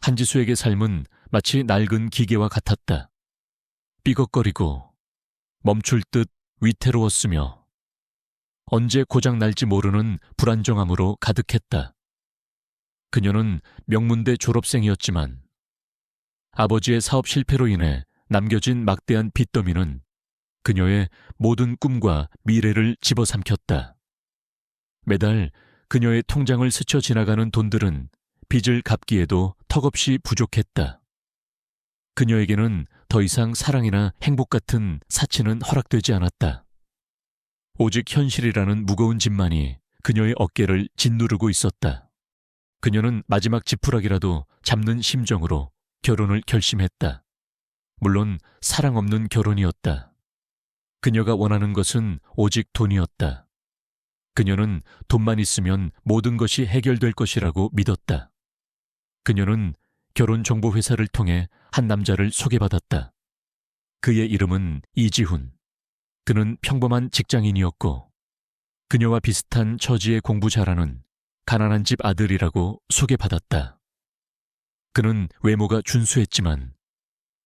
한지수에게 삶은 마치 낡은 기계와 같았다. 삐걱거리고 멈출 듯 위태로웠으며 언제 고장 날지 모르는 불안정함으로 가득했다. 그녀는 명문대 졸업생이었지만 아버지의 사업 실패로 인해 남겨진 막대한 빚더미는 그녀의 모든 꿈과 미래를 집어삼켰다. 매달 그녀의 통장을 스쳐 지나가는 돈들은 빚을 갚기에도 턱없이 부족했다. 그녀에게는 더 이상 사랑이나 행복 같은 사치는 허락되지 않았다. 오직 현실이라는 무거운 짐만이 그녀의 어깨를 짓누르고 있었다. 그녀는 마지막 지푸라기라도 잡는 심정으로 결혼을 결심했다. 물론 사랑 없는 결혼이었다. 그녀가 원하는 것은 오직 돈이었다. 그녀는 돈만 있으면 모든 것이 해결될 것이라고 믿었다. 그녀는 결혼정보회사를 통해 한 남자를 소개받았다. 그의 이름은 이지훈. 그는 평범한 직장인이었고 그녀와 비슷한 처지의 공부 잘하는 가난한 집 아들이라고 소개받았다. 그는 외모가 준수했지만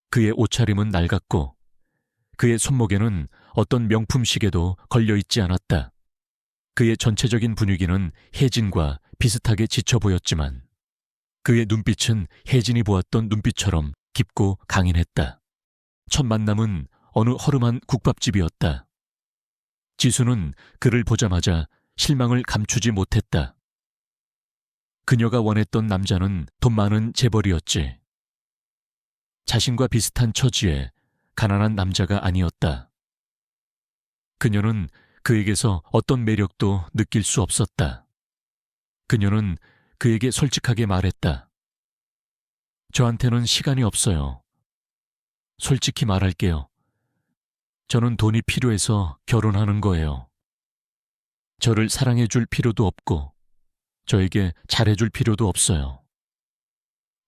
그의 옷차림은 낡았고 그의 손목에는 어떤 명품 시계도 걸려있지 않았다. 그의 전체적인 분위기는 혜진과 비슷하게 지쳐 보였지만 그의 눈빛은 혜진이 보았던 눈빛처럼 깊고 강인했다. 첫 만남은 어느 허름한 국밥집이었다. 지수는 그를 보자마자 실망을 감추지 못했다. 그녀가 원했던 남자는 돈 많은 재벌이었지. 자신과 비슷한 처지에 가난한 남자가 아니었다. 그녀는 그에게서 어떤 매력도 느낄 수 없었다. 그녀는 그에게 솔직하게 말했다. 저한테는 시간이 없어요. 솔직히 말할게요. 저는 돈이 필요해서 결혼하는 거예요. 저를 사랑해줄 필요도 없고 저에게 잘해줄 필요도 없어요.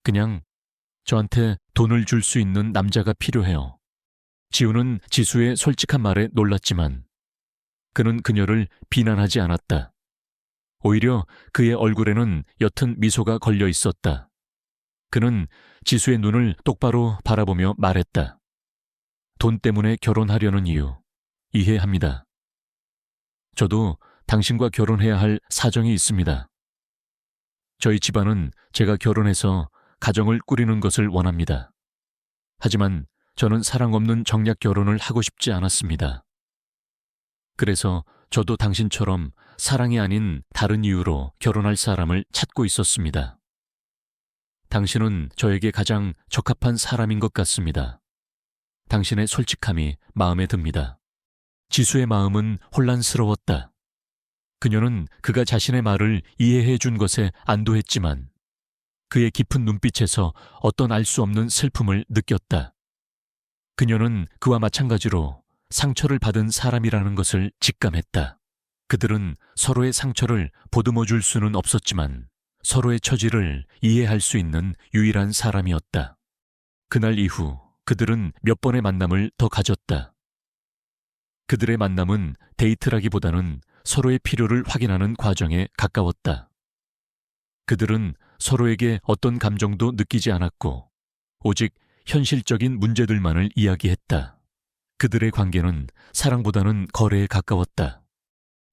그냥 저한테 돈을 줄 수 있는 남자가 필요해요. 지우는 지수의 솔직한 말에 놀랐지만 그는 그녀를 비난하지 않았다. 오히려 그의 얼굴에는 옅은 미소가 걸려 있었다. 그는 지수의 눈을 똑바로 바라보며 말했다. 돈 때문에 결혼하려는 이유 이해합니다. 저도 당신과 결혼해야 할 사정이 있습니다. 저희 집안은 제가 결혼해서 가정을 꾸리는 것을 원합니다. 하지만 저는 사랑 없는 정략 결혼을 하고 싶지 않았습니다. 그래서 저도 당신처럼 사랑이 아닌 다른 이유로 결혼할 사람을 찾고 있었습니다. 당신은 저에게 가장 적합한 사람인 것 같습니다. 당신의 솔직함이 마음에 듭니다. 지수의 마음은 혼란스러웠다. 그녀는 그가 자신의 말을 이해해 준 것에 안도했지만 그의 깊은 눈빛에서 어떤 알 수 없는 슬픔을 느꼈다. 그녀는 그와 마찬가지로 상처를 받은 사람이라는 것을 직감했다. 그들은 서로의 상처를 보듬어 줄 수는 없었지만 서로의 처지를 이해할 수 있는 유일한 사람이었다. 그날 이후 그들은 몇 번의 만남을 더 가졌다. 그들의 만남은 데이트라기보다는 서로의 필요를 확인하는 과정에 가까웠다. 그들은 서로에게 어떤 감정도 느끼지 않았고 오직 현실적인 문제들만을 이야기했다. 그들의 관계는 사랑보다는 거래에 가까웠다.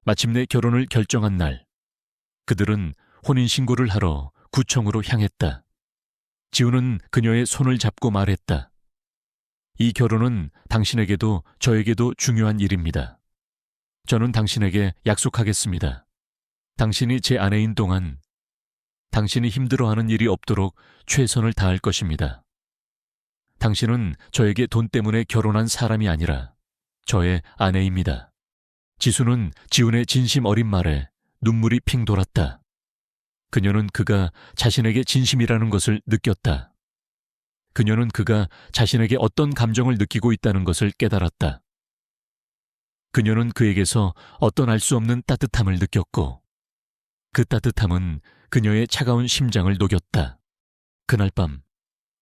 마침내 결혼을 결정한 날, 그들은 혼인신고를 하러 구청으로 향했다. 지우는 그녀의 손을 잡고 말했다. 이 결혼은 당신에게도 저에게도 중요한 일입니다. 저는 당신에게 약속하겠습니다. 당신이 제 아내인 동안 당신이 힘들어하는 일이 없도록 최선을 다할 것입니다. 당신은 저에게 돈 때문에 결혼한 사람이 아니라 저의 아내입니다. 지수는 지훈의 진심 어린 말에 눈물이 핑 돌았다. 그녀는 그가 자신에게 진심이라는 것을 느꼈다. 그녀는 그가 자신에게 어떤 감정을 느끼고 있다는 것을 깨달았다. 그녀는 그에게서 어떤 알 수 없는 따뜻함을 느꼈고 그 따뜻함은 그녀의 차가운 심장을 녹였다. 그날 밤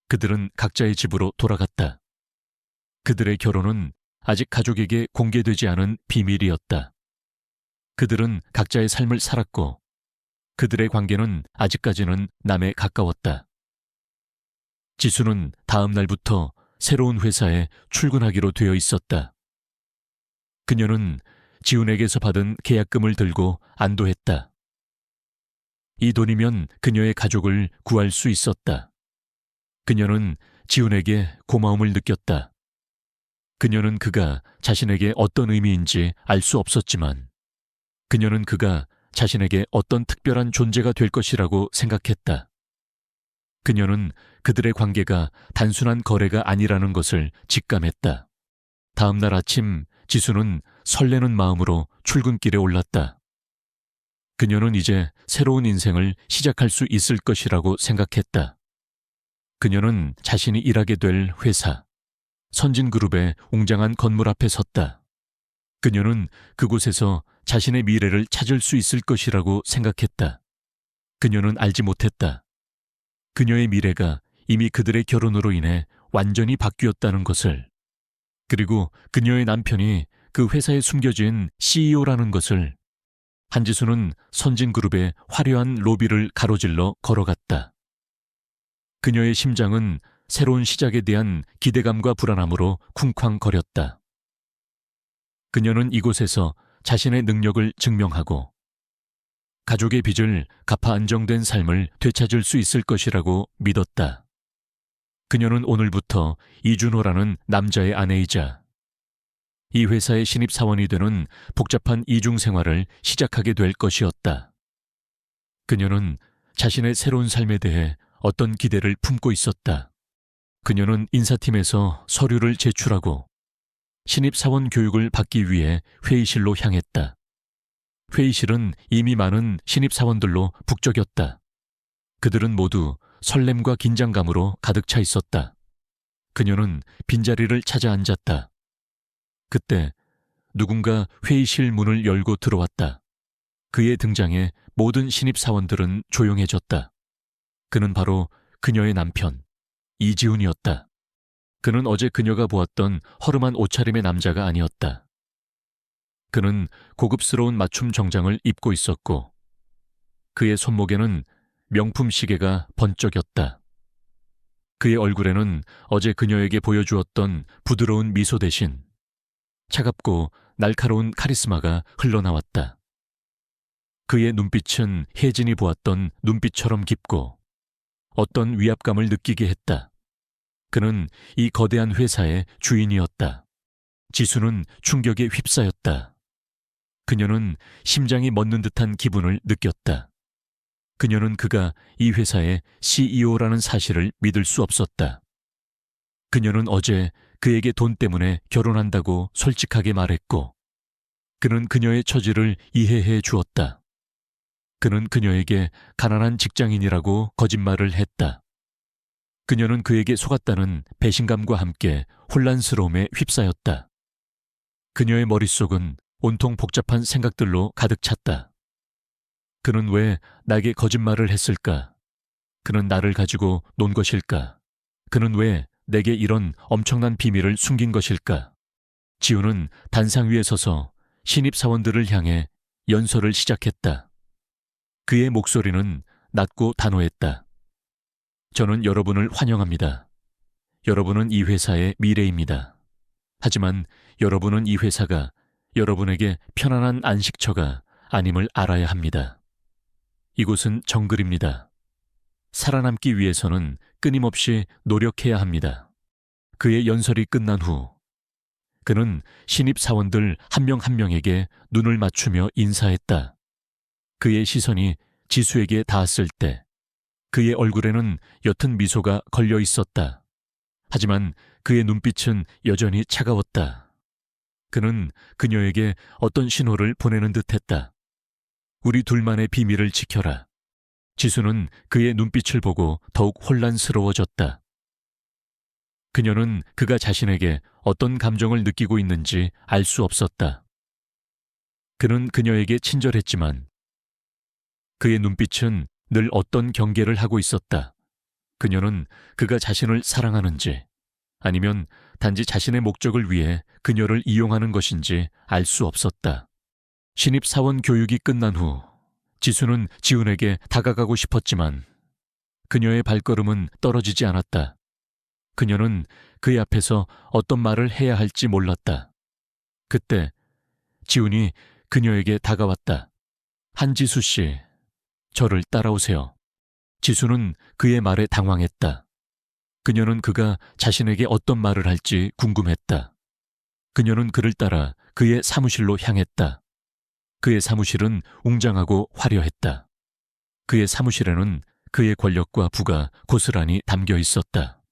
그들은 각자의 집으로 돌아갔다. 그들의 결혼은 아직 가족에게 공개되지 않은 비밀이었다. 그들은 각자의 삶을 살았고 그들의 관계는 아직까지는 남에 가까웠다. 지수는 다음 날부터 새로운 회사에 출근하기로 되어 있었다. 그녀는 지훈에게서 받은 계약금을 들고 안도했다. 이 돈이면 그녀의 가족을 구할 수 있었다. 그녀는 지훈에게 고마움을 느꼈다. 그녀는 그가 자신에게 어떤 의미인지 알 수 없었지만 그녀는 그가 자신에게 어떤 특별한 존재가 될 것이라고 생각했다. 그녀는 그들의 관계가 단순한 거래가 아니라는 것을 직감했다. 다음 날 아침 지수는 설레는 마음으로 출근길에 올랐다. 그녀는 이제 새로운 인생을 시작할 수 있을 것이라고 생각했다. 그녀는 자신이 일하게 될 회사, 선진그룹의 웅장한 건물 앞에 섰다. 그녀는 그곳에서 자신의 미래를 찾을 수 있을 것이라고 생각했다. 그녀는 알지 못했다. 그녀의 미래가 이미 그들의 결혼으로 인해 완전히 바뀌었다는 것을, 그리고 그녀의 남편이 그 회사에 숨겨진 CEO라는 것을. 한지수는 선진그룹의 화려한 로비를 가로질러 걸어갔다. 그녀의 심장은 새로운 시작에 대한 기대감과 불안함으로 쿵쾅거렸다. 그녀는 이곳에서 자신의 능력을 증명하고 가족의 빚을 갚아 안정된 삶을 되찾을 수 있을 것이라고 믿었다. 그녀는 오늘부터 이준호라는 남자의 아내이자 이 회사의 신입사원이 되는 복잡한 이중 생활을 시작하게 될 것이었다. 그녀는 자신의 새로운 삶에 대해 어떤 기대를 품고 있었다. 그녀는 인사팀에서 서류를 제출하고 신입사원 교육을 받기 위해 회의실로 향했다. 회의실은 이미 많은 신입사원들로 북적였다. 그들은 모두 설렘과 긴장감으로 가득 차 있었다. 그녀는 빈자리를 찾아 앉았다. 그때 누군가 회의실 문을 열고 들어왔다. 그의 등장에 모든 신입사원들은 조용해졌다. 그는 바로 그녀의 남편, 이지훈이었다. 그는 어제 그녀가 보았던 허름한 옷차림의 남자가 아니었다. 그는 고급스러운 맞춤 정장을 입고 있었고 그의 손목에는 명품 시계가 번쩍였다. 그의 얼굴에는 어제 그녀에게 보여주었던 부드러운 미소 대신 차갑고 날카로운 카리스마가 흘러나왔다. 그의 눈빛은 혜진이 보았던 눈빛처럼 깊고 어떤 위압감을 느끼게 했다. 그는 이 거대한 회사의 주인이었다. 지수는 충격에 휩싸였다. 그녀는 심장이 멎는 듯한 기분을 느꼈다. 그녀는 그가 이 회사의 CEO라는 사실을 믿을 수 없었다. 그녀는 어제 그에게 돈 때문에 결혼한다고 솔직하게 말했고 그는 그녀의 처지를 이해해 주었다. 그는 그녀에게 가난한 직장인이라고 거짓말을 했다. 그녀는 그에게 속았다는 배신감과 함께 혼란스러움에 휩싸였다. 그녀의 머릿속은 온통 복잡한 생각들로 가득 찼다. 그는 왜 나에게 거짓말을 했을까? 그는 나를 가지고 논 것일까? 그는 왜 내게 이런 엄청난 비밀을 숨긴 것일까? 지우는 단상 위에 서서 신입사원들을 향해 연설을 시작했다. 그의 목소리는 낮고 단호했다. 저는 여러분을 환영합니다. 여러분은 이 회사의 미래입니다. 하지만 여러분은 이 회사가 여러분에게 편안한 안식처가 아님을 알아야 합니다. 이곳은 정글입니다. 살아남기 위해서는 끊임없이 노력해야 합니다. 그의 연설이 끝난 후 그는 신입사원들 한 명 한 명에게 눈을 맞추며 인사했다. 그의 시선이 지수에게 닿았을 때 그의 얼굴에는 옅은 미소가 걸려 있었다. 하지만 그의 눈빛은 여전히 차가웠다. 그는 그녀에게 어떤 신호를 보내는 듯했다. 우리 둘만의 비밀을 지켜라. 지수는 그의 눈빛을 보고 더욱 혼란스러워졌다. 그녀는 그가 자신에게 어떤 감정을 느끼고 있는지 알 수 없었다. 그는 그녀에게 친절했지만 그의 눈빛은 늘 어떤 경계를 하고 있었다. 그녀는 그가 자신을 사랑하는지 아니면 단지 자신의 목적을 위해 그녀를 이용하는 것인지 알 수 없었다. 신입사원 교육이 끝난 후 지수는 지훈에게 다가가고 싶었지만 그녀의 발걸음은 떨어지지 않았다. 그녀는 그의 앞에서 어떤 말을 해야 할지 몰랐다. 그때 지훈이 그녀에게 다가왔다. 한지수 씨, 저를 따라오세요. 지수는 그의 말에 당황했다. 그녀는 그가 자신에게 어떤 말을 할지 궁금했다. 그녀는 그를 따라 그의 사무실로 향했다. 그의 사무실은 웅장하고 화려했다. 그의 사무실에는 그의 권력과 부가 고스란히 담겨 있었다.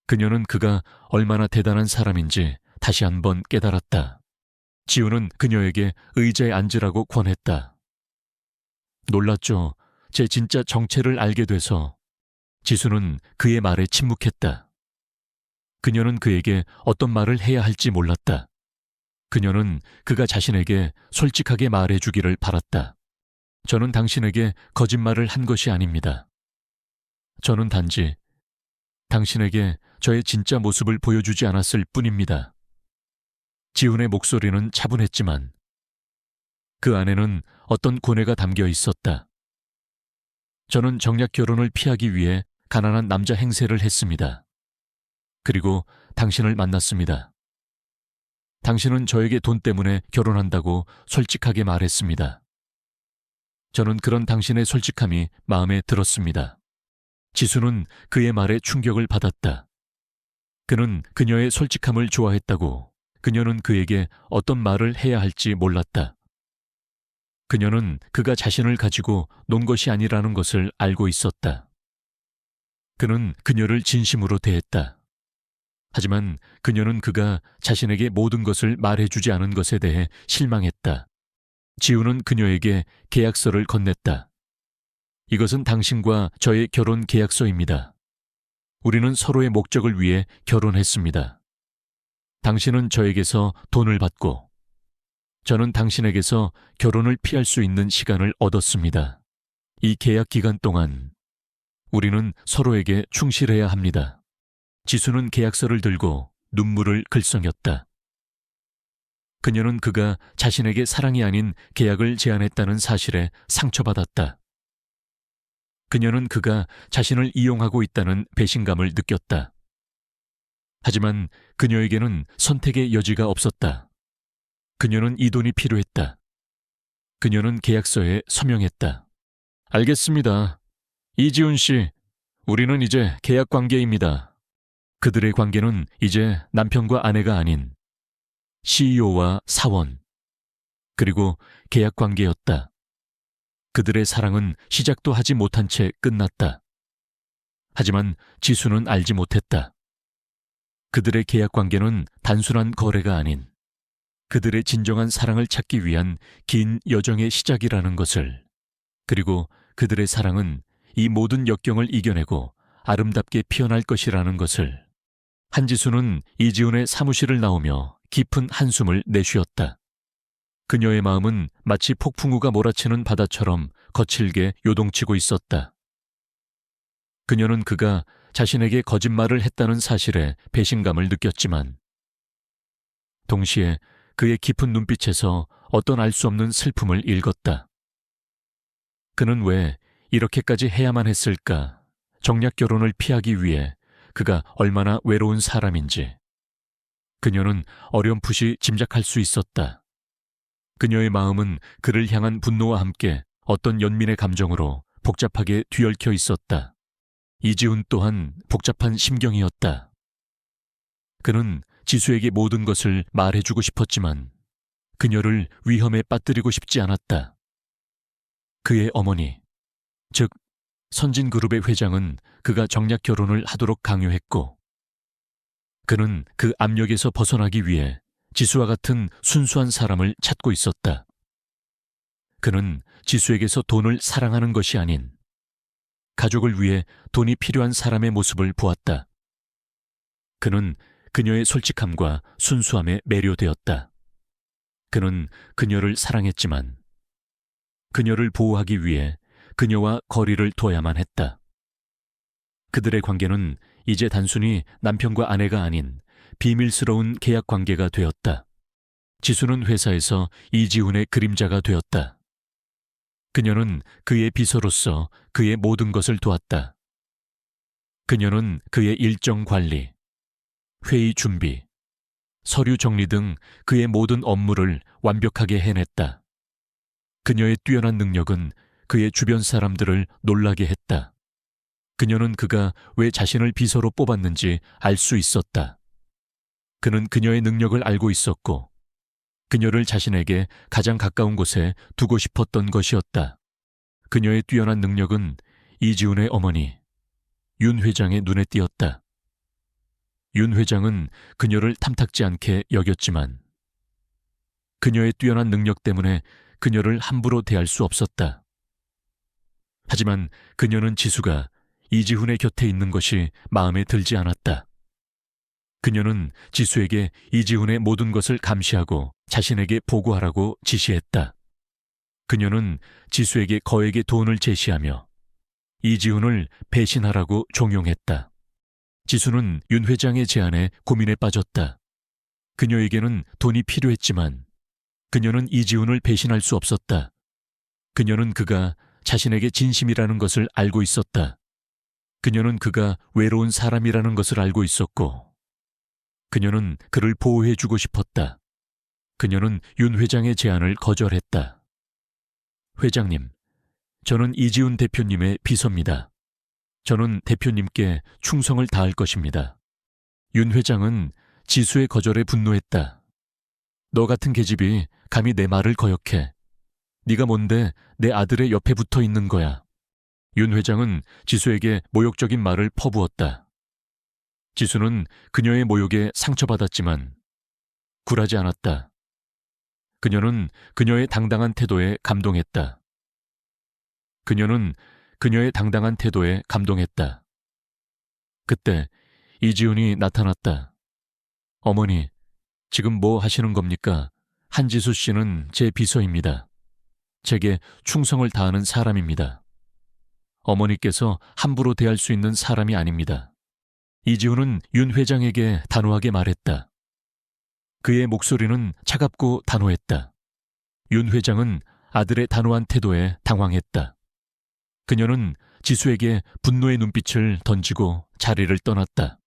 그녀는 그가 얼마나 대단한 사람인지 다시 한번 깨달았다. 지우는 그녀에게 의자에 앉으라고 권했다. 놀랐죠. 제 진짜 정체를 알게 돼서. 지수는 그의 말에 침묵했다. 그녀는 그에게 어떤 말을 해야 할지 몰랐다. 그녀는 그가 자신에게 솔직하게 말해주기를 바랐다. 저는 당신에게 거짓말을 한 것이 아닙니다. 저는 단지 당신에게 저의 진짜 모습을 보여주지 않았을 뿐입니다. 지훈의 목소리는 차분했지만 그 안에는 어떤 고뇌가 담겨 있었다. 저는 정략 결혼을 피하기 위해 가난한 남자 행세를 했습니다. 그리고 당신을 만났습니다. 당신은 저에게 돈 때문에 결혼한다고 솔직하게 말했습니다. 저는 그런 당신의 솔직함이 마음에 들었습니다. 지수는 그의 말에 충격을 받았다. 그는 그녀의 솔직함을 좋아했다고. 그녀는 그에게 어떤 말을 해야 할지 몰랐다. 그녀는 그가 자신을 가지고 논 것이 아니라는 것을 알고 있었다. 그는 그녀를 진심으로 대했다. 하지만 그녀는 그가 자신에게 모든 것을 말해주지 않은 것에 대해 실망했다. 지우는 그녀에게 계약서를 건넸다. 이것은 당신과 저의 결혼 계약서입니다. 우리는 서로의 목적을 위해 결혼했습니다. 당신은 저에게서 돈을 받고 저는 당신에게서 결혼을 피할 수 있는 시간을 얻었습니다. 이 계약 기간 동안 우리는 서로에게 충실해야 합니다. 지수는 계약서를 들고 눈물을 글썽였다. 그녀는 그가 자신에게 사랑이 아닌 계약을 제안했다는 사실에 상처받았다. 그녀는 그가 자신을 이용하고 있다는 배신감을 느꼈다. 하지만 그녀에게는 선택의 여지가 없었다. 그녀는 이 돈이 필요했다. 그녀는 계약서에 서명했다. 알겠습니다. 이지훈 씨, 우리는 이제 계약 관계입니다. 그들의 관계는 이제 남편과 아내가 아닌 CEO와 사원, 그리고 계약 관계였다. 그들의 사랑은 시작도 하지 못한 채 끝났다. 하지만 지수는 알지 못했다. 그들의 계약 관계는 단순한 거래가 아닌 그들의 진정한 사랑을 찾기 위한 긴 여정의 시작이라는 것을, 그리고 그들의 사랑은 이 모든 역경을 이겨내고 아름답게 피어날 것이라는 것을. 한지수는 이지훈의 사무실을 나오며 깊은 한숨을 내쉬었다. 그녀의 마음은 마치 폭풍우가 몰아치는 바다처럼 거칠게 요동치고 있었다. 그녀는 그가 자신에게 거짓말을 했다는 사실에 배신감을 느꼈지만 동시에 그의 깊은 눈빛에서 어떤 알 수 없는 슬픔을 읽었다. 그는 왜 이렇게까지 해야만 했을까? 정략 결혼을 피하기 위해 그가 얼마나 외로운 사람인지 그녀는 어렴풋이 짐작할 수 있었다. 그녀의 마음은 그를 향한 분노와 함께 어떤 연민의 감정으로 복잡하게 뒤얽혀 있었다. 이지훈 또한 복잡한 심경이었다. 그는 지수에게 모든 것을 말해주고 싶었지만 그녀를 위험에 빠뜨리고 싶지 않았다. 그의 어머니, 즉 선진그룹의 회장은 그가 정략 결혼을 하도록 강요했고 그는 그 압력에서 벗어나기 위해 지수와 같은 순수한 사람을 찾고 있었다. 그는 지수에게서 돈을 사랑하는 것이 아닌 가족을 위해 돈이 필요한 사람의 모습을 보았다. 그는 그녀의 솔직함과 순수함에 매료되었다. 그는 그녀를 사랑했지만 그녀를 보호하기 위해 그녀와 거리를 둬야만 했다. 그들의 관계는 이제 단순히 남편과 아내가 아닌 비밀스러운 계약 관계가 되었다. 지수는 회사에서 이지훈의 그림자가 되었다. 그녀는 그의 비서로서 그의 모든 것을 도왔다. 그녀는 그의 일정 관리, 회의 준비, 서류 정리 등 그의 모든 업무를 완벽하게 해냈다. 그녀의 뛰어난 능력은 그의 주변 사람들을 놀라게 했다. 그녀는 그가 왜 자신을 비서로 뽑았는지 알 수 있었다. 그는 그녀의 능력을 알고 있었고, 그녀를 자신에게 가장 가까운 곳에 두고 싶었던 것이었다. 그녀의 뛰어난 능력은 이지훈의 어머니, 윤 회장의 눈에 띄었다. 윤 회장은 그녀를 탐탁지 않게 여겼지만, 그녀의 뛰어난 능력 때문에 그녀를 함부로 대할 수 없었다. 하지만 그녀는 지수가 이지훈의 곁에 있는 것이 마음에 들지 않았다. 그녀는 지수에게 이지훈의 모든 것을 감시하고 자신에게 보고하라고 지시했다. 그녀는 지수에게 거액의 돈을 제시하며 이지훈을 배신하라고 종용했다. 지수는 윤 회장의 제안에 고민에 빠졌다. 그녀에게는 돈이 필요했지만 그녀는 이지훈을 배신할 수 없었다. 그녀는 그가 자신에게 진심이라는 것을 알고 있었다. 그녀는 그가 외로운 사람이라는 것을 알고 있었고, 그녀는 그를 보호해주고 싶었다. 그녀는 윤 회장의 제안을 거절했다. 회장님, 저는 이지훈 대표님의 비서입니다. 저는 대표님께 충성을 다할 것입니다. 윤 회장은 지수의 거절에 분노했다. 너 같은 계집이 감히 내 말을 거역해. 네가 뭔데 내 아들의 옆에 붙어 있는 거야. 윤 회장은 지수에게 모욕적인 말을 퍼부었다. 지수는 그녀의 모욕에 상처받았지만 굴하지 않았다. 그녀는 그녀의 당당한 태도에 감동했다. 그녀는 그녀의 당당한 태도에 감동했다. 그때 이지훈이 나타났다. 어머니, 지금 뭐 하시는 겁니까? 한지수 씨는 제 비서입니다. 제게 충성을 다하는 사람입니다. 어머니께서 함부로 대할 수 있는 사람이 아닙니다. 이지훈은 윤 회장에게 단호하게 말했다. 그의 목소리는 차갑고 단호했다. 윤 회장은 아들의 단호한 태도에 당황했다. 그녀는 지수에게 분노의 눈빛을 던지고 자리를 떠났다.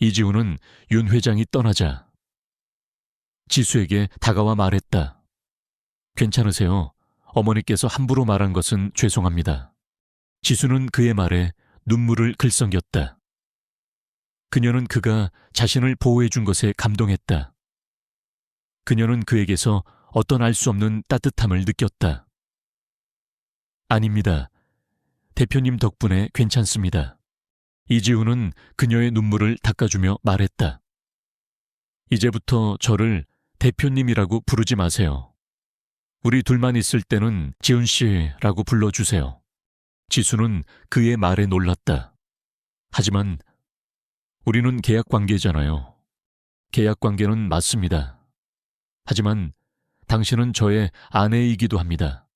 이지훈은 윤 회장이 떠나자 지수에게 다가와 말했다. 괜찮으세요? 어머니께서 함부로 말한 것은 죄송합니다. 지수는 그의 말에 눈물을 글썽였다. 그녀는 그가 자신을 보호해 준 것에 감동했다. 그녀는 그에게서 어떤 알 수 없는 따뜻함을 느꼈다. 아닙니다. 대표님 덕분에 괜찮습니다. 이지훈은 그녀의 눈물을 닦아주며 말했다. 이제부터 저를 대표님이라고 부르지 마세요. 우리 둘만 있을 때는 지훈 씨라고 불러주세요. 지수는 그의 말에 놀랐다. 하지만 우리는 계약 관계잖아요. 계약 관계는 맞습니다. 하지만 당신은 저의 아내이기도 합니다.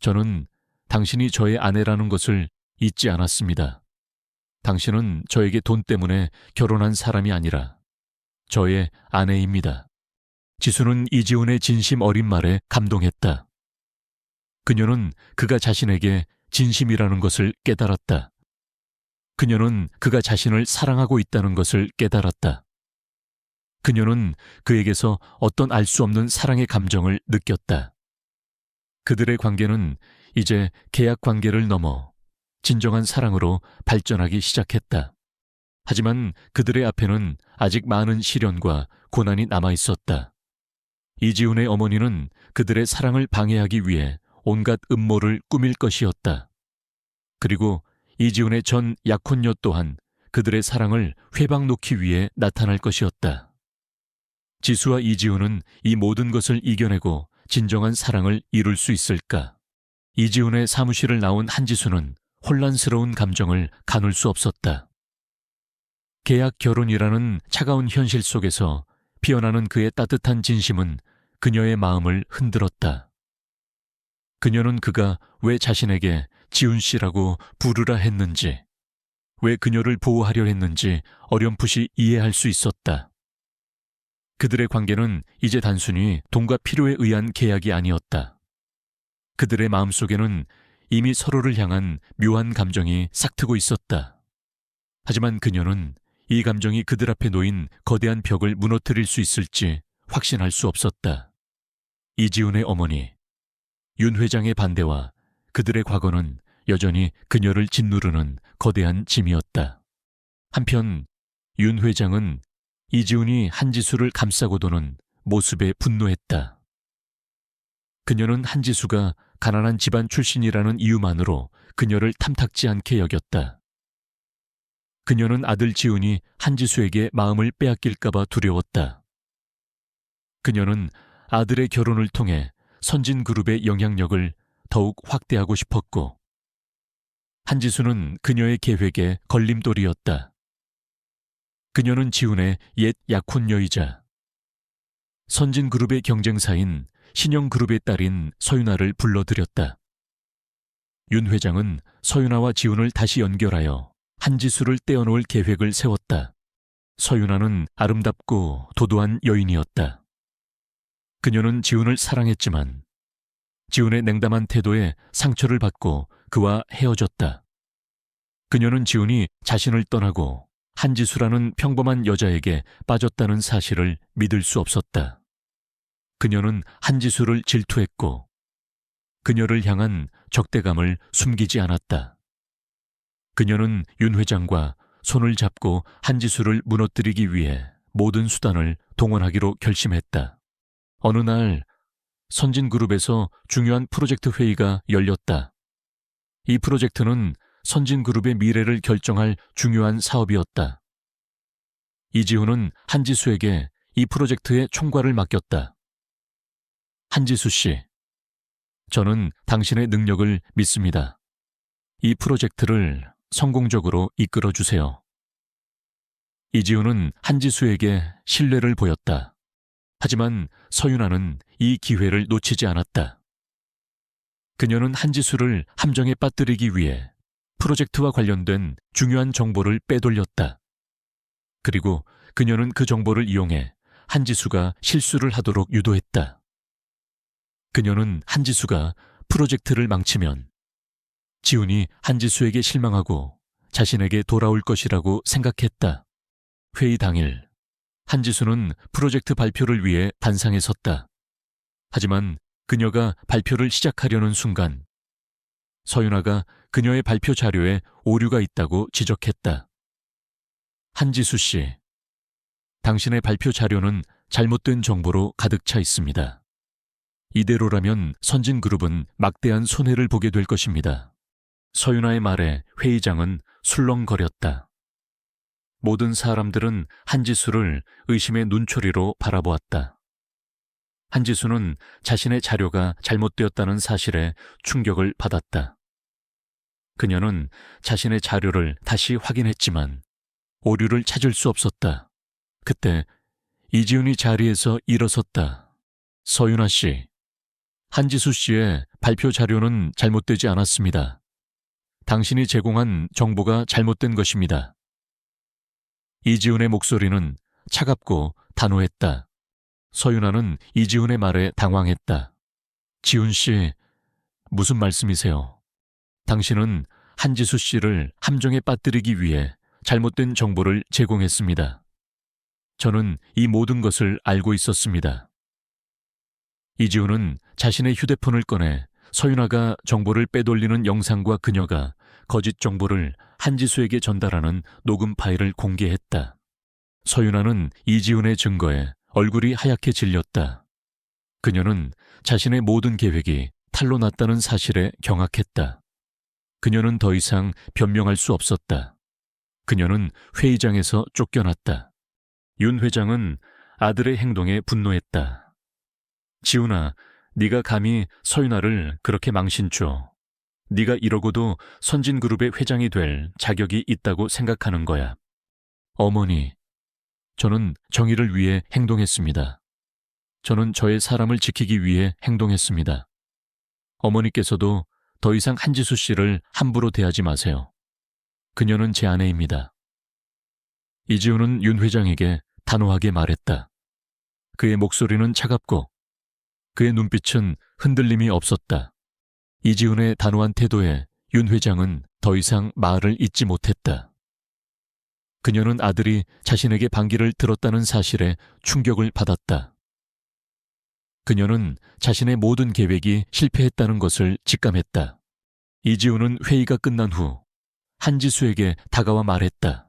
저는 당신이 저의 아내라는 것을 잊지 않았습니다. 당신은 저에게 돈 때문에 결혼한 사람이 아니라 저의 아내입니다. 지수는 이지훈의 진심 어린 말에 감동했다. 그녀는 그가 자신에게 진심이라는 것을 깨달았다. 그녀는 그가 자신을 사랑하고 있다는 것을 깨달았다. 그녀는 그에게서 어떤 알 수 없는 사랑의 감정을 느꼈다. 그들의 관계는 이제 계약 관계를 넘어 진정한 사랑으로 발전하기 시작했다. 하지만 그들의 앞에는 아직 많은 시련과 고난이 남아 있었다. 이지훈의 어머니는 그들의 사랑을 방해하기 위해 온갖 음모를 꾸밀 것이었다. 그리고 이지훈의 전 약혼녀 또한 그들의 사랑을 회방 놓기 위해 나타날 것이었다. 지수와 이지훈은 이 모든 것을 이겨내고 진정한 사랑을 이룰 수 있을까? 이지훈의 사무실을 나온 한지수는 혼란스러운 감정을 가눌 수 없었다. 계약 결혼이라는 차가운 현실 속에서 피어나는 그의 따뜻한 진심은 그녀의 마음을 흔들었다. 그녀는 그가 왜 자신에게 지훈 씨라고 부르라 했는지, 왜 그녀를 보호하려 했는지 어렴풋이 이해할 수 있었다. 그들의 관계는 이제 단순히 돈과 필요에 의한 계약이 아니었다. 그들의 마음속에는 이미 서로를 향한 묘한 감정이 싹트고 있었다. 하지만 그녀는 이 감정이 그들 앞에 놓인 거대한 벽을 무너뜨릴 수 있을지 확신할 수 없었다. 이지훈의 어머니, 윤 회장의 반대와 그들의 과거는 여전히 그녀를 짓누르는 거대한 짐이었다. 한편 윤 회장은 이지훈이 한지수를 감싸고 도는 모습에 분노했다. 그녀는 한지수가 가난한 집안 출신이라는 이유만으로 그녀를 탐탁지 않게 여겼다. 그녀는 아들 지훈이 한지수에게 마음을 빼앗길까봐 두려웠다. 그녀는 아들의 결혼을 통해 선진그룹의 영향력을 더욱 확대하고 싶었고, 한지수는 그녀의 계획의 걸림돌이었다. 그녀는 지훈의 옛 약혼녀이자 선진그룹의 경쟁사인 신영그룹의 딸인 서윤아를 불러들였다. 윤 회장은 서윤아와 지훈을 다시 연결하여 한지수를 떼어놓을 계획을 세웠다. 서윤아는 아름답고 도도한 여인이었다. 그녀는 지훈을 사랑했지만 지훈의 냉담한 태도에 상처를 받고 그와 헤어졌다. 그녀는 지훈이 자신을 떠나고 한지수라는 평범한 여자에게 빠졌다는 사실을 믿을 수 없었다. 그녀는 한지수를 질투했고 그녀를 향한 적대감을 숨기지 않았다. 그녀는 윤 회장과 손을 잡고 한지수를 무너뜨리기 위해 모든 수단을 동원하기로 결심했다. 어느 날 선진그룹에서 중요한 프로젝트 회의가 열렸다. 이 프로젝트는 선진그룹의 미래를 결정할 중요한 사업이었다. 이지훈은 한지수에게 이 프로젝트의 총괄을 맡겼다. 한지수 씨, 저는 당신의 능력을 믿습니다. 이 프로젝트를 성공적으로 이끌어 주세요. 이지훈은 한지수에게 신뢰를 보였다. 하지만 서윤아는 이 기회를 놓치지 않았다. 그녀는 한지수를 함정에 빠뜨리기 위해 프로젝트와 관련된 중요한 정보를 빼돌렸다. 그리고 그녀는 그 정보를 이용해 한지수가 실수를 하도록 유도했다. 그녀는 한지수가 프로젝트를 망치면 지훈이 한지수에게 실망하고 자신에게 돌아올 것이라고 생각했다. 회의 당일, 한지수는 프로젝트 발표를 위해 단상에 섰다. 하지만 그녀가 발표를 시작하려는 순간 서윤아가 그녀의 발표 자료에 오류가 있다고 지적했다. 한지수 씨, 당신의 발표 자료는 잘못된 정보로 가득 차 있습니다. 이대로라면 선진그룹은 막대한 손해를 보게 될 것입니다. 서윤아의 말에 회의장은 술렁거렸다. 모든 사람들은 한지수를 의심의 눈초리로 바라보았다. 한지수는 자신의 자료가 잘못되었다는 사실에 충격을 받았다. 그녀는 자신의 자료를 다시 확인했지만 오류를 찾을 수 없었다. 그때 이지훈이 자리에서 일어섰다. 서윤아 씨, 한지수 씨의 발표 자료는 잘못되지 않았습니다. 당신이 제공한 정보가 잘못된 것입니다. 이지훈의 목소리는 차갑고 단호했다. 서윤아는 이지훈의 말에 당황했다. 지훈 씨, 무슨 말씀이세요? 당신은 한지수 씨를 함정에 빠뜨리기 위해 잘못된 정보를 제공했습니다. 저는 이 모든 것을 알고 있었습니다. 이지훈은 자신의 휴대폰을 꺼내 서윤아가 정보를 빼돌리는 영상과 그녀가 거짓 정보를 한지수에게 전달하는 녹음 파일을 공개했다. 서윤아는 이지훈의 증거에 얼굴이 하얗게 질렸다. 그녀는 자신의 모든 계획이 탈로 났다는 사실에 경악했다. 그녀는 더 이상 변명할 수 없었다. 그녀는 회의장에서 쫓겨났다. 윤 회장은 아들의 행동에 분노했다. 지훈아, 네가 감히 서윤아를 그렇게 망신줘. 네가 이러고도 선진그룹의 회장이 될 자격이 있다고 생각하는 거야. 어머니, 저는 정의를 위해 행동했습니다. 저는 저의 사람을 지키기 위해 행동했습니다. 어머니께서도 더 이상 한지수 씨를 함부로 대하지 마세요. 그녀는 제 아내입니다. 이지훈은 윤 회장에게 단호하게 말했다. 그의 목소리는 차갑고 그의 눈빛은 흔들림이 없었다. 이지훈의 단호한 태도에 윤 회장은 더 이상 말을 잇지 못했다. 그녀는 아들이 자신에게 반기를 들었다는 사실에 충격을 받았다. 그녀는 자신의 모든 계획이 실패했다는 것을 직감했다. 이지훈은 회의가 끝난 후 한지수에게 다가와 말했다.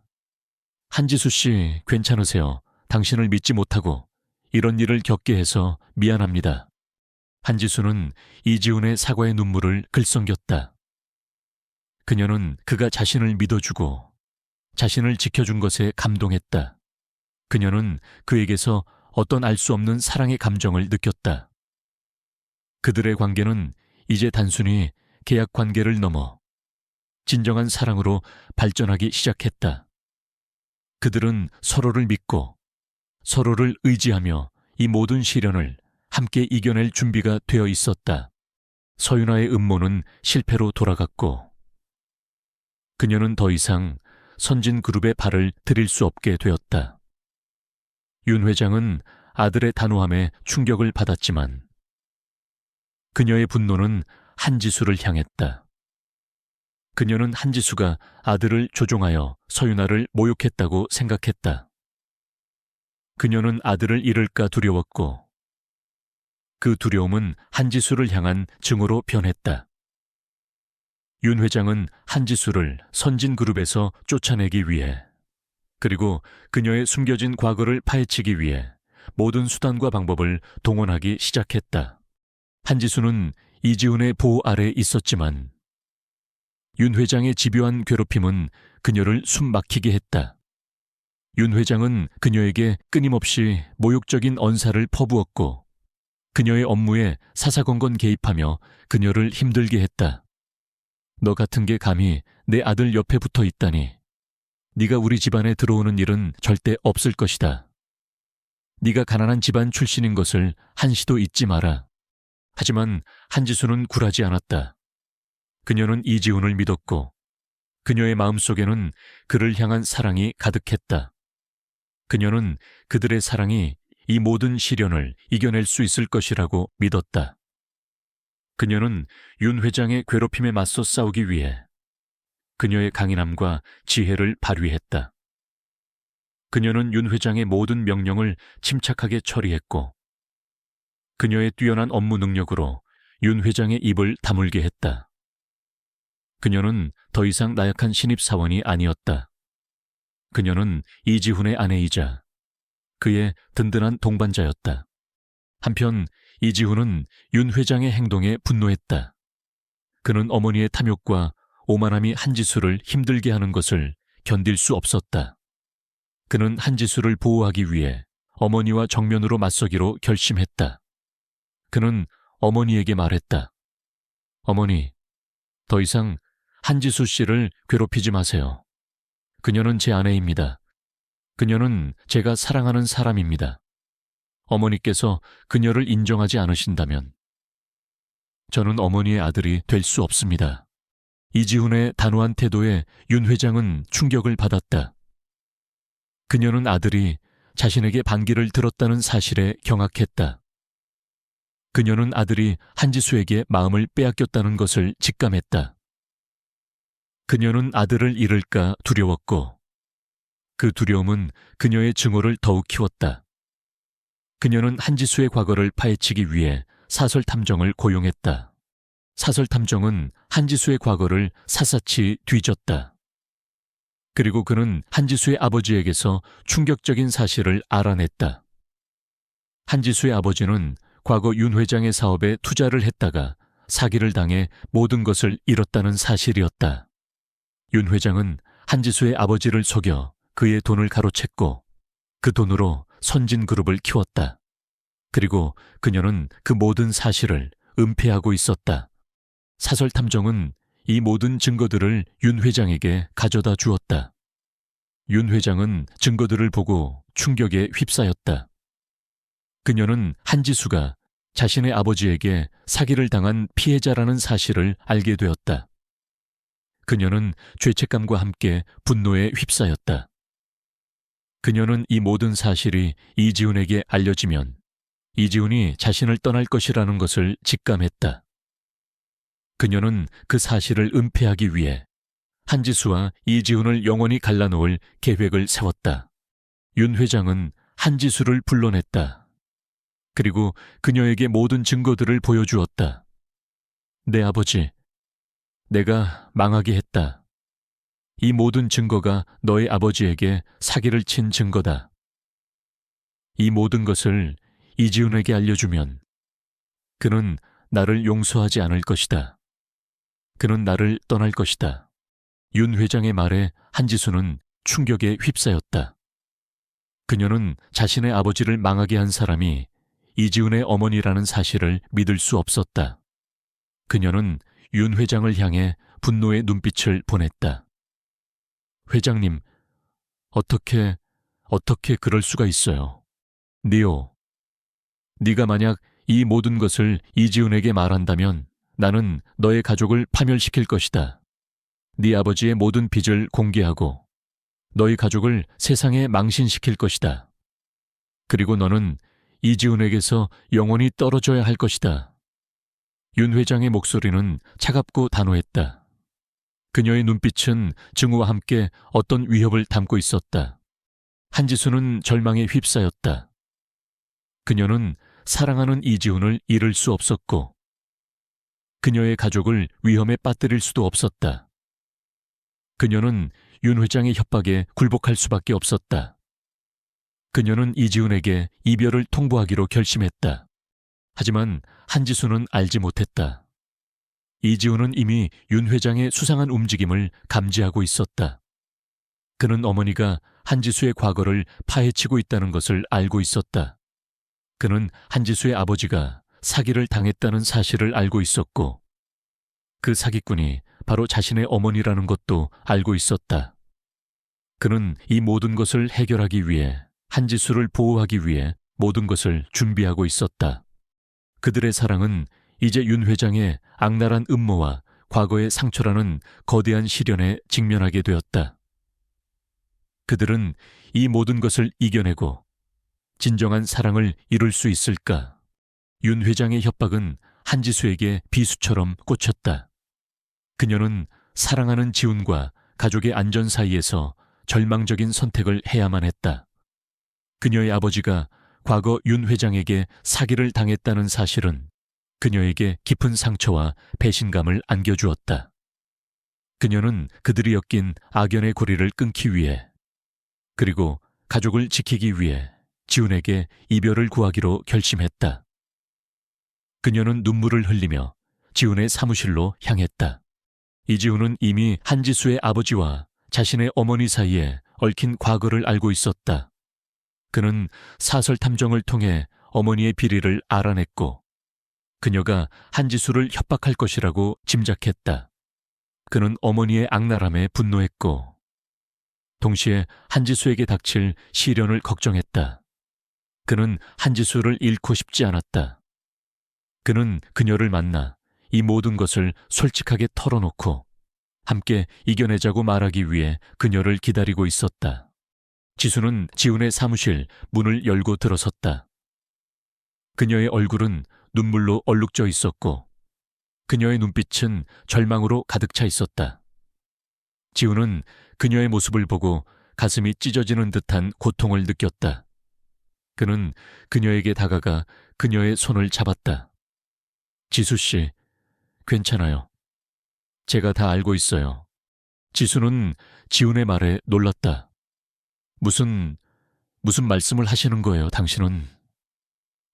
한지수 씨, 괜찮으세요? 당신을 믿지 못하고 이런 일을 겪게 해서 미안합니다. 한지수는 이지훈의 사과의 눈물을 글썽겼다. 그녀는 그가 자신을 믿어주고 자신을 지켜준 것에 감동했다. 그녀는 그에게서 어떤 알 수 없는 사랑의 감정을 느꼈다. 그들의 관계는 이제 단순히 계약 관계를 넘어 진정한 사랑으로 발전하기 시작했다. 그들은 서로를 믿고 서로를 의지하며 이 모든 시련을 함께 이겨낼 준비가 되어 있었다. 서윤아의 음모는 실패로 돌아갔고 그녀는 더 이상 선진그룹에 발을 들일 수 없게 되었다. 윤 회장은 아들의 단호함에 충격을 받았지만 그녀의 분노는 한지수를 향했다. 그녀는 한지수가 아들을 조종하여 서윤아를 모욕했다고 생각했다. 그녀는 아들을 잃을까 두려웠고 그 두려움은 한지수를 향한 증오로 변했다. 윤 회장은 한지수를 선진그룹에서 쫓아내기 위해 그리고 그녀의 숨겨진 과거를 파헤치기 위해 모든 수단과 방법을 동원하기 시작했다. 한지수는 이지훈의 보호 아래 있었지만 윤 회장의 집요한 괴롭힘은 그녀를 숨막히게 했다. 윤 회장은 그녀에게 끊임없이 모욕적인 언사를 퍼부었고 그녀의 업무에 사사건건 개입하며 그녀를 힘들게 했다. 너 같은 게 감히 내 아들 옆에 붙어 있다니. 네가 우리 집안에 들어오는 일은 절대 없을 것이다. 네가 가난한 집안 출신인 것을 한시도 잊지 마라. 하지만 한지수는 굴하지 않았다. 그녀는 이지훈을 믿었고 그녀의 마음속에는 그를 향한 사랑이 가득했다. 그녀는 그들의 사랑이 이 모든 시련을 이겨낼 수 있을 것이라고 믿었다. 그녀는 윤 회장의 괴롭힘에 맞서 싸우기 위해 그녀의 강인함과 지혜를 발휘했다. 그녀는 윤 회장의 모든 명령을 침착하게 처리했고 그녀의 뛰어난 업무 능력으로 윤 회장의 입을 다물게 했다. 그녀는 더 이상 나약한 신입사원이 아니었다. 그녀는 이지훈의 아내이자 그의 든든한 동반자였다. 한편 이지훈은 윤 회장의 행동에 분노했다. 그는 어머니의 탐욕과 오만함이 한지수를 힘들게 하는 것을 견딜 수 없었다. 그는 한지수를 보호하기 위해 어머니와 정면으로 맞서기로 결심했다. 그는 어머니에게 말했다. 어머니, 더 이상 한지수 씨를 괴롭히지 마세요. 그녀는 제 아내입니다. 그녀는 제가 사랑하는 사람입니다. 어머니께서 그녀를 인정하지 않으신다면 저는 어머니의 아들이 될 수 없습니다. 이지훈의 단호한 태도에 윤 회장은 충격을 받았다. 그녀는 아들이 자신에게 반기를 들었다는 사실에 경악했다. 그녀는 아들이 한지수에게 마음을 빼앗겼다는 것을 직감했다. 그녀는 아들을 잃을까 두려웠고 그 두려움은 그녀의 증오를 더욱 키웠다. 그녀는 한지수의 과거를 파헤치기 위해 사설탐정을 고용했다. 사설탐정은 한지수의 과거를 샅샅이 뒤졌다. 그리고 그는 한지수의 아버지에게서 충격적인 사실을 알아냈다. 한지수의 아버지는 과거 윤 회장의 사업에 투자를 했다가 사기를 당해 모든 것을 잃었다는 사실이었다. 윤 회장은 한지수의 아버지를 속여 그의 돈을 가로챘고 그 돈으로 선진그룹을 키웠다. 그리고 그녀는 그 모든 사실을 은폐하고 있었다. 사설탐정은 이 모든 증거들을 윤 회장에게 가져다 주었다. 윤 회장은 증거들을 보고 충격에 휩싸였다. 그녀는 한지수가 자신의 아버지에게 사기를 당한 피해자라는 사실을 알게 되었다. 그녀는 죄책감과 함께 분노에 휩싸였다. 그녀는 이 모든 사실이 이지훈에게 알려지면 이지훈이 자신을 떠날 것이라는 것을 직감했다. 그녀는 그 사실을 은폐하기 위해 한지수와 이지훈을 영원히 갈라놓을 계획을 세웠다. 윤 회장은 한지수를 불러냈다. 그리고 그녀에게 모든 증거들을 보여주었다. 내 아버지, 내가 망하게 했다. 이 모든 증거가 너의 아버지에게 사기를 친 증거다. 이 모든 것을 이지훈에게 알려주면 그는 나를 용서하지 않을 것이다. 그는 나를 떠날 것이다. 윤 회장의 말에 한지수는 충격에 휩싸였다. 그녀는 자신의 아버지를 망하게 한 사람이 이지훈의 어머니라는 사실을 믿을 수 없었다. 그녀는 윤 회장을 향해 분노의 눈빛을 보냈다. 회장님, 어떻게 그럴 수가 있어요? 니오, 네가 만약 이 모든 것을 이지훈에게 말한다면 나는 너의 가족을 파멸시킬 것이다. 네 아버지의 모든 빚을 공개하고 너희 가족을 세상에 망신시킬 것이다. 그리고 너는 이지훈에게서 영원히 떨어져야 할 것이다. 윤 회장의 목소리는 차갑고 단호했다. 그녀의 눈빛은 증오와 함께 어떤 위협을 담고 있었다. 한지수는 절망에 휩싸였다. 그녀는 사랑하는 이지훈을 잃을 수 없었고 그녀의 가족을 위험에 빠뜨릴 수도 없었다. 그녀는 윤 회장의 협박에 굴복할 수밖에 없었다. 그녀는 이지훈에게 이별을 통보하기로 결심했다. 하지만 한지수는 알지 못했다. 이지훈은 이미 윤 회장의 수상한 움직임을 감지하고 있었다. 그는 어머니가 한지수의 과거를 파헤치고 있다는 것을 알고 있었다. 그는 한지수의 아버지가 사기를 당했다는 사실을 알고 있었고 그 사기꾼이 바로 자신의 어머니라는 것도 알고 있었다. 그는 이 모든 것을 해결하기 위해 한지수를 보호하기 위해 모든 것을 준비하고 있었다. 그들의 사랑은 이제 윤 회장의 악랄한 음모와 과거의 상처라는 거대한 시련에 직면하게 되었다. 그들은 이 모든 것을 이겨내고 진정한 사랑을 이룰 수 있을까? 윤 회장의 협박은 한지수에게 비수처럼 꽂혔다. 그녀는 사랑하는 지훈과 가족의 안전 사이에서 절망적인 선택을 해야만 했다. 그녀의 아버지가 과거 윤 회장에게 사기를 당했다는 사실은 그녀에게 깊은 상처와 배신감을 안겨주었다. 그녀는 그들이 엮인 악연의 고리를 끊기 위해 그리고 가족을 지키기 위해 지훈에게 이별을 구하기로 결심했다. 그녀는 눈물을 흘리며 지훈의 사무실로 향했다. 이지훈은 이미 한지수의 아버지와 자신의 어머니 사이에 얽힌 과거를 알고 있었다. 그는 사설 탐정을 통해 어머니의 비리를 알아냈고 그녀가 한지수를 협박할 것이라고 짐작했다. 그는 어머니의 악랄함에 분노했고 동시에 한지수에게 닥칠 시련을 걱정했다. 그는 한지수를 잃고 싶지 않았다. 그는 그녀를 만나 이 모든 것을 솔직하게 털어놓고 함께 이겨내자고 말하기 위해 그녀를 기다리고 있었다. 지수는 지훈의 사무실 문을 열고 들어섰다. 그녀의 얼굴은 눈물로 얼룩져 있었고 그녀의 눈빛은 절망으로 가득 차 있었다. 지훈은 그녀의 모습을 보고 가슴이 찢어지는 듯한 고통을 느꼈다. 그는 그녀에게 다가가 그녀의 손을 잡았다. 지수 씨, 괜찮아요. 제가 다 알고 있어요. 지수는 지훈의 말에 놀랐다. 무슨 말씀을 하시는 거예요, 당신은?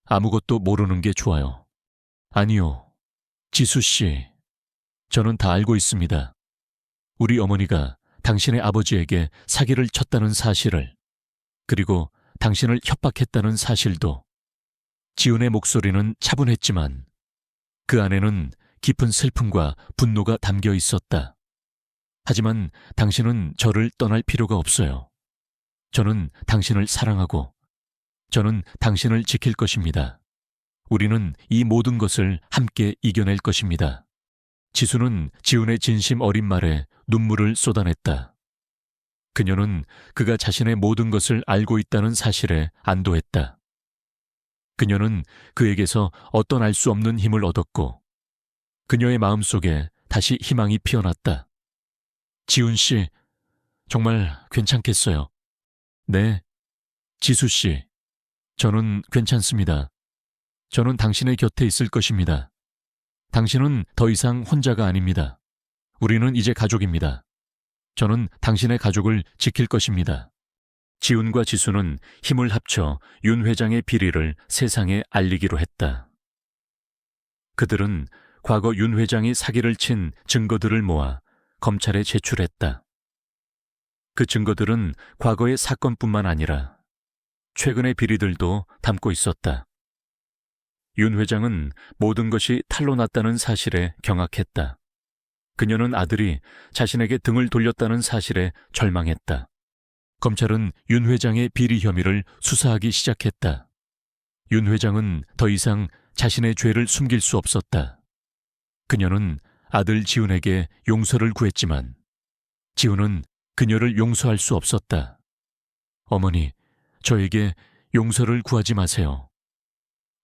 아무것도 모르는 게 좋아요. 아니요. 지수 씨, 저는 다 알고 있습니다. 우리 어머니가 당신의 아버지에게 사기를 쳤다는 사실을, 그리고 당신을 협박했다는 사실도. 지훈의 목소리는 차분했지만 그 안에는 깊은 슬픔과 분노가 담겨 있었다. 하지만 당신은 저를 떠날 필요가 없어요. 저는 당신을 사랑하고 저는 당신을 지킬 것입니다. 우리는 이 모든 것을 함께 이겨낼 것입니다. 지수는 지훈의 진심 어린 말에 눈물을 쏟아냈다. 그녀는 그가 자신의 모든 것을 알고 있다는 사실에 안도했다. 그녀는 그에게서 어떤 알 수 없는 힘을 얻었고 그녀의 마음속에 다시 희망이 피어났다. 지훈 씨, 정말 괜찮겠어요? 네, 지수 씨, 저는 괜찮습니다. 저는 당신의 곁에 있을 것입니다. 당신은 더 이상 혼자가 아닙니다. 우리는 이제 가족입니다. 저는 당신의 가족을 지킬 것입니다. 지훈과 지수는 힘을 합쳐 윤 회장의 비리를 세상에 알리기로 했다. 그들은 과거 윤 회장이 사기를 친 증거들을 모아 검찰에 제출했다. 그 증거들은 과거의 사건뿐만 아니라 최근의 비리들도 담고 있었다. 윤 회장은 모든 것이 탈로 났다는 사실에 경악했다. 그녀는 아들이 자신에게 등을 돌렸다는 사실에 절망했다. 검찰은 윤 회장의 비리 혐의를 수사하기 시작했다. 윤 회장은 더 이상 자신의 죄를 숨길 수 없었다. 그녀는 아들 지훈에게 용서를 구했지만 지훈은 그녀를 용서할 수 없었다. 어머니, 저에게 용서를 구하지 마세요.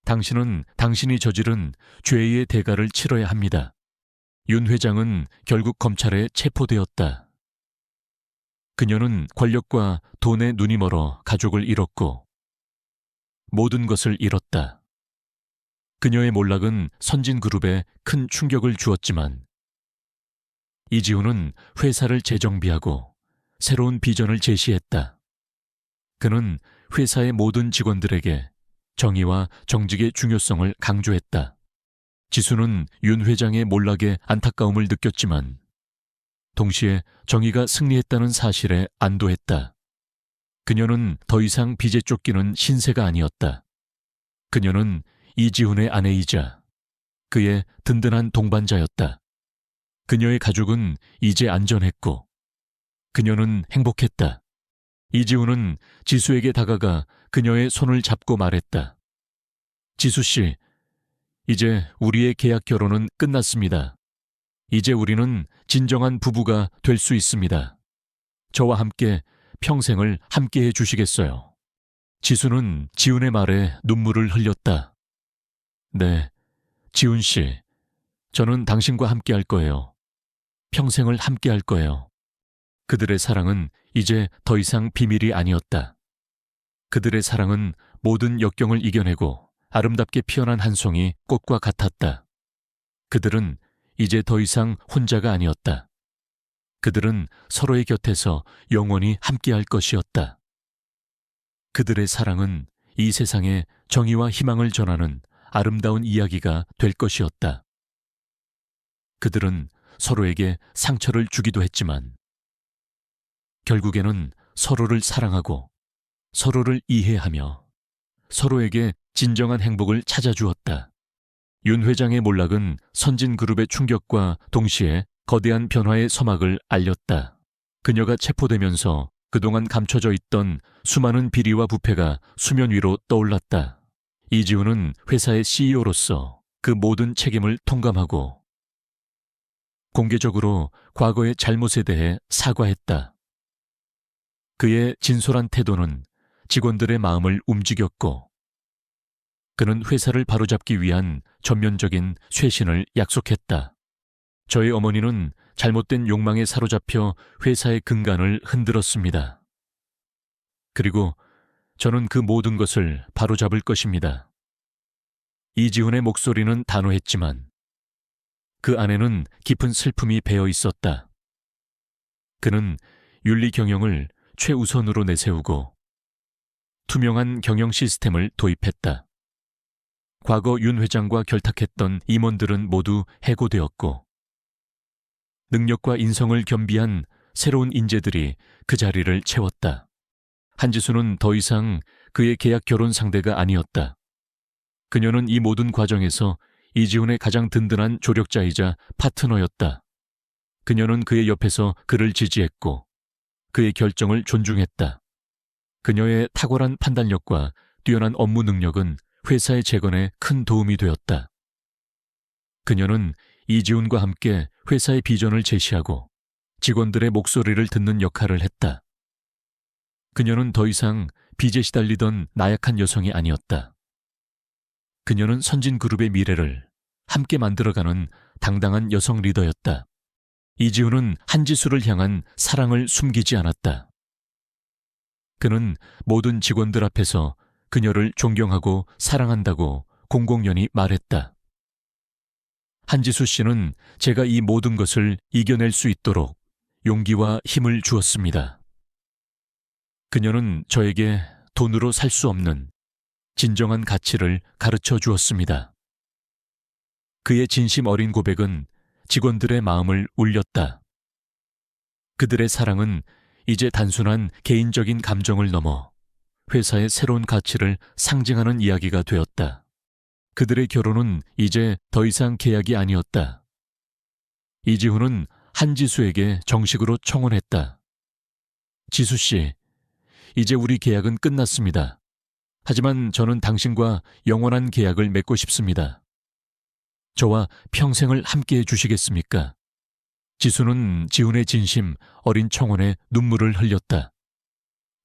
당신은 당신이 저지른 죄의 대가를 치러야 합니다. 윤 회장은 결국 검찰에 체포되었다. 그녀는 권력과 돈에 눈이 멀어 가족을 잃었고 모든 것을 잃었다. 그녀의 몰락은 선진그룹에 큰 충격을 주었지만 이지훈은 회사를 재정비하고 새로운 비전을 제시했다. 그는 회사의 모든 직원들에게 정의와 정직의 중요성을 강조했다. 지수는 윤 회장의 몰락에 안타까움을 느꼈지만 동시에 정의가 승리했다는 사실에 안도했다. 그녀는 더 이상 빚에 쫓기는 신세가 아니었다. 그녀는 이지훈의 아내이자 그의 든든한 동반자였다. 그녀의 가족은 이제 안전했고 그녀는 행복했다. 이지훈은 지수에게 다가가 그녀의 손을 잡고 말했다. 지수 씨, 이제 우리의 계약 결혼은 끝났습니다. 이제 우리는 진정한 부부가 될 수 있습니다. 저와 함께 평생을 함께 해주시겠어요? 지수는 지훈의 말에 눈물을 흘렸다. 네, 지훈 씨, 저는 당신과 함께 할 거예요. 평생을 함께 할 거예요. 그들의 사랑은 이제 더 이상 비밀이 아니었다. 그들의 사랑은 모든 역경을 이겨내고 아름답게 피어난 한 송이 꽃과 같았다. 그들은 이제 더 이상 혼자가 아니었다. 그들은 서로의 곁에서 영원히 함께할 것이었다. 그들의 사랑은 이 세상에 정의와 희망을 전하는 아름다운 이야기가 될 것이었다. 그들은 서로에게 상처를 주기도 했지만 결국에는 서로를 사랑하고 서로를 이해하며 서로에게 진정한 행복을 찾아주었다. 윤 회장의 몰락은 선진그룹의 충격과 동시에 거대한 변화의 서막을 알렸다. 그녀가 체포되면서 그동안 감춰져 있던 수많은 비리와 부패가 수면 위로 떠올랐다. 이지훈은 회사의 CEO로서 그 모든 책임을 통감하고 공개적으로 과거의 잘못에 대해 사과했다. 그의 진솔한 태도는 직원들의 마음을 움직였고 그는 회사를 바로잡기 위한 전면적인 쇄신을 약속했다. 저희 어머니는 잘못된 욕망에 사로잡혀 회사의 근간을 흔들었습니다. 그리고 저는 그 모든 것을 바로잡을 것입니다. 이지훈의 목소리는 단호했지만 그 안에는 깊은 슬픔이 배어 있었다. 그는 윤리 경영을 최우선으로 내세우고 투명한 경영 시스템을 도입했다. 과거 윤 회장과 결탁했던 임원들은 모두 해고되었고 능력과 인성을 겸비한 새로운 인재들이 그 자리를 채웠다. 한지수는 더 이상 그의 계약 결혼 상대가 아니었다. 그녀는 이 모든 과정에서 이지훈의 가장 든든한 조력자이자 파트너였다. 그녀는 그의 옆에서 그를 지지했고 그의 결정을 존중했다. 그녀의 탁월한 판단력과 뛰어난 업무 능력은 회사의 재건에 큰 도움이 되었다. 그녀는 이지훈과 함께 회사의 비전을 제시하고 직원들의 목소리를 듣는 역할을 했다. 그녀는 더 이상 빚에 시달리던 나약한 여성이 아니었다. 그녀는 선진그룹의 미래를 함께 만들어가는 당당한 여성 리더였다. 이지훈은 한지수를 향한 사랑을 숨기지 않았다. 그는 모든 직원들 앞에서 그녀를 존경하고 사랑한다고 공공연히 말했다. 한지수 씨는 제가 이 모든 것을 이겨낼 수 있도록 용기와 힘을 주었습니다. 그녀는 저에게 돈으로 살 수 없는 진정한 가치를 가르쳐 주었습니다. 그의 진심 어린 고백은 직원들의 마음을 울렸다. 그들의 사랑은 이제 단순한 개인적인 감정을 넘어 회사의 새로운 가치를 상징하는 이야기가 되었다. 그들의 결혼은 이제 더 이상 계약이 아니었다. 이지훈은 한지수에게 정식으로 청혼했다. 지수 씨, 이제 우리 계약은 끝났습니다. 하지만 저는 당신과 영원한 계약을 맺고 싶습니다. 저와 평생을 함께해 주시겠습니까? 지수는 지훈의 진심 어린 청혼에 눈물을 흘렸다.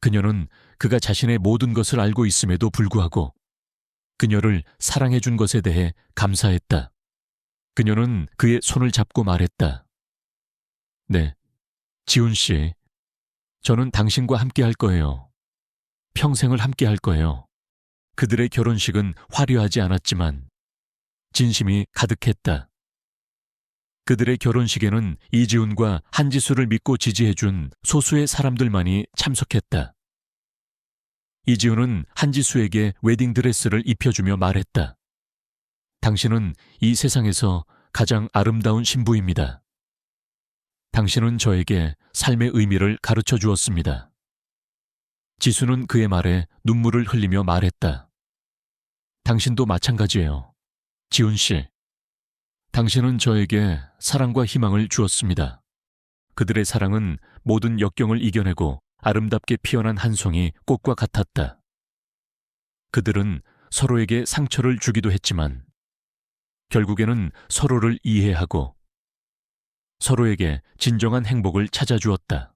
그녀는 그가 자신의 모든 것을 알고 있음에도 불구하고 그녀를 사랑해 준 것에 대해 감사했다. 그녀는 그의 손을 잡고 말했다. 네, 지훈 씨, 저는 당신과 함께 할 거예요. 평생을 함께 할 거예요. 그들의 결혼식은 화려하지 않았지만 진심이 가득했다. 그들의 결혼식에는 이지훈과 한지수를 믿고 지지해준 소수의 사람들만이 참석했다. 이지훈은 한지수에게 웨딩드레스를 입혀주며 말했다. 당신은 이 세상에서 가장 아름다운 신부입니다. 당신은 저에게 삶의 의미를 가르쳐 주었습니다. 지수는 그의 말에 눈물을 흘리며 말했다. 당신도 마찬가지예요. 지훈 씨. 당신은 저에게 사랑과 희망을 주었습니다. 그들의 사랑은 모든 역경을 이겨내고 아름답게 피어난 한 송이 꽃과 같았다. 그들은 서로에게 상처를 주기도 했지만 결국에는 서로를 이해하고 서로에게 진정한 행복을 찾아주었다.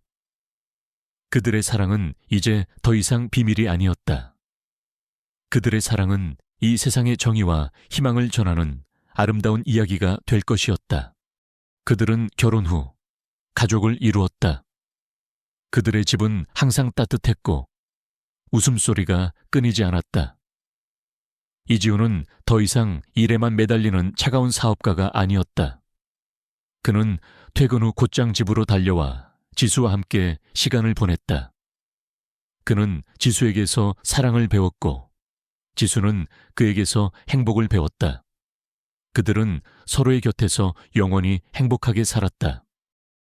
그들의 사랑은 이제 더 이상 비밀이 아니었다. 그들의 사랑은 이 세상의 정의와 희망을 전하는 아름다운 이야기가 될 것이었다. 그들은 결혼 후 가족을 이루었다. 그들의 집은 항상 따뜻했고 웃음소리가 끊이지 않았다. 이지훈은 더 이상 일에만 매달리는 차가운 사업가가 아니었다. 그는 퇴근 후 곧장 집으로 달려와 지수와 함께 시간을 보냈다. 그는 지수에게서 사랑을 배웠고 지수는 그에게서 행복을 배웠다. 그들은 서로의 곁에서 영원히 행복하게 살았다.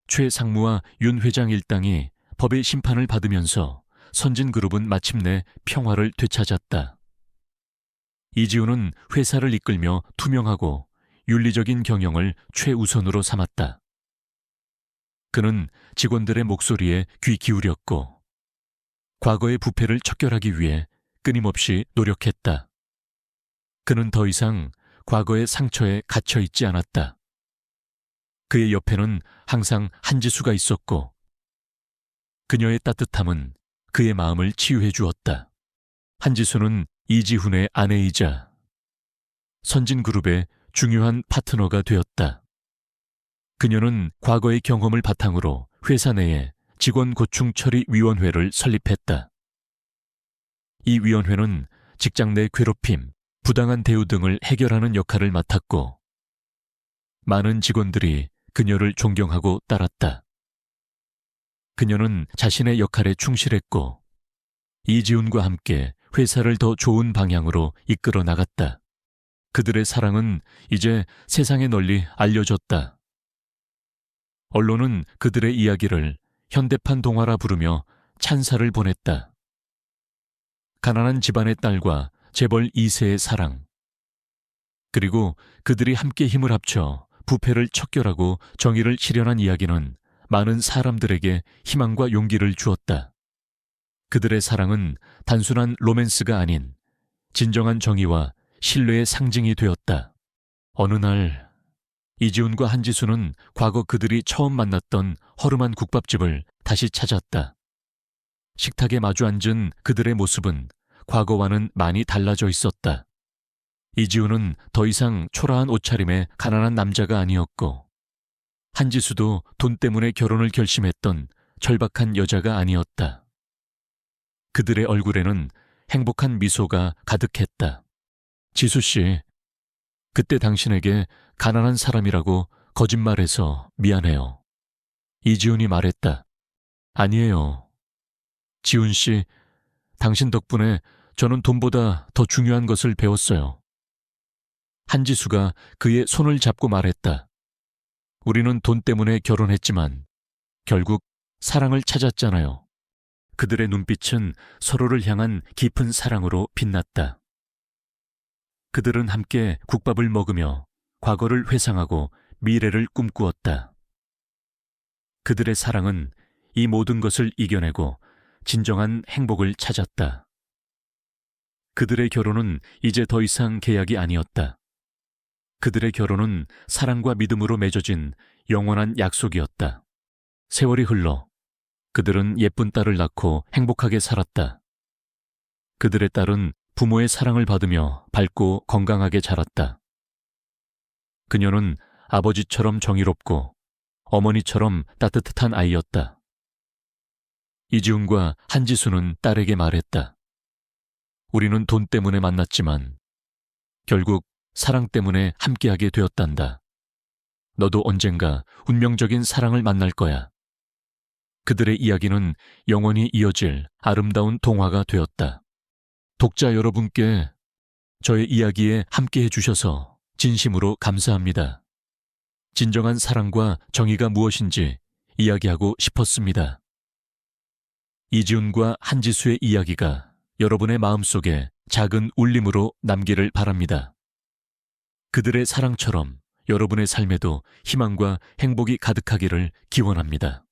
최 상무와 윤 회장 일당이 법의 심판을 받으면서 선진그룹은 마침내 평화를 되찾았다. 이지훈은 회사를 이끌며 투명하고 윤리적인 경영을 최우선으로 삼았다. 그는 직원들의 목소리에 귀 기울였고 과거의 부패를 척결하기 위해 끊임없이 노력했다. 그는 더 이상 과거의 상처에 갇혀 있지 않았다. 그의 옆에는 항상 한지수가 있었고 그녀의 따뜻함은 그의 마음을 치유해 주었다. 한지수는 이지훈의 아내이자 선진그룹의 중요한 파트너가 되었다. 그녀는 과거의 경험을 바탕으로 회사 내에 직원 고충 처리 위원회를 설립했다. 이 위원회는 직장 내 괴롭힘, 부당한 대우 등을 해결하는 역할을 맡았고 많은 직원들이 그녀를 존경하고 따랐다. 그녀는 자신의 역할에 충실했고 이지훈과 함께 회사를 더 좋은 방향으로 이끌어 나갔다. 그들의 사랑은 이제 세상에 널리 알려졌다. 언론은 그들의 이야기를 현대판 동화라 부르며 찬사를 보냈다. 가난한 집안의 딸과 재벌 2세의 사랑. 그리고 그들이 함께 힘을 합쳐 부패를 척결하고 정의를 실현한 이야기는 많은 사람들에게 희망과 용기를 주었다. 그들의 사랑은 단순한 로맨스가 아닌 진정한 정의와 신뢰의 상징이 되었다. 어느 날 이지훈과 한지수는 과거 그들이 처음 만났던 허름한 국밥집을 다시 찾았다. 식탁에 마주 앉은 그들의 모습은 과거와는 많이 달라져 있었다. 이지훈은 더 이상 초라한 옷차림의 가난한 남자가 아니었고 한지수도 돈 때문에 결혼을 결심했던 절박한 여자가 아니었다. 그들의 얼굴에는 행복한 미소가 가득했다. 지수 씨, 그때 당신에게 가난한 사람이라고 거짓말해서 미안해요. 이지훈이 말했다. 아니에요. 지훈 씨, 당신 덕분에 저는 돈보다 더 중요한 것을 배웠어요. 한지수가 그의 손을 잡고 말했다. 우리는 돈 때문에 결혼했지만 결국 사랑을 찾았잖아요. 그들의 눈빛은 서로를 향한 깊은 사랑으로 빛났다. 그들은 함께 국밥을 먹으며 과거를 회상하고 미래를 꿈꾸었다. 그들의 사랑은 이 모든 것을 이겨내고 진정한 행복을 찾았다. 그들의 결혼은 이제 더 이상 계약이 아니었다. 그들의 결혼은 사랑과 믿음으로 맺어진 영원한 약속이었다. 세월이 흘러 그들은 예쁜 딸을 낳고 행복하게 살았다. 그들의 딸은 부모의 사랑을 받으며 밝고 건강하게 자랐다. 그녀는 아버지처럼 정의롭고 어머니처럼 따뜻한 아이였다. 이지훈과 한지수는 딸에게 말했다. 우리는 돈 때문에 만났지만 결국 사랑 때문에 함께하게 되었단다. 너도 언젠가 운명적인 사랑을 만날 거야. 그들의 이야기는 영원히 이어질 아름다운 동화가 되었다. 독자 여러분께 저의 이야기에 함께해 주셔서 진심으로 감사합니다. 진정한 사랑과 정의가 무엇인지 이야기하고 싶었습니다. 이지훈과 한지수의 이야기가 여러분의 마음속에 작은 울림으로 남기를 바랍니다. 그들의 사랑처럼 여러분의 삶에도 희망과 행복이 가득하기를 기원합니다.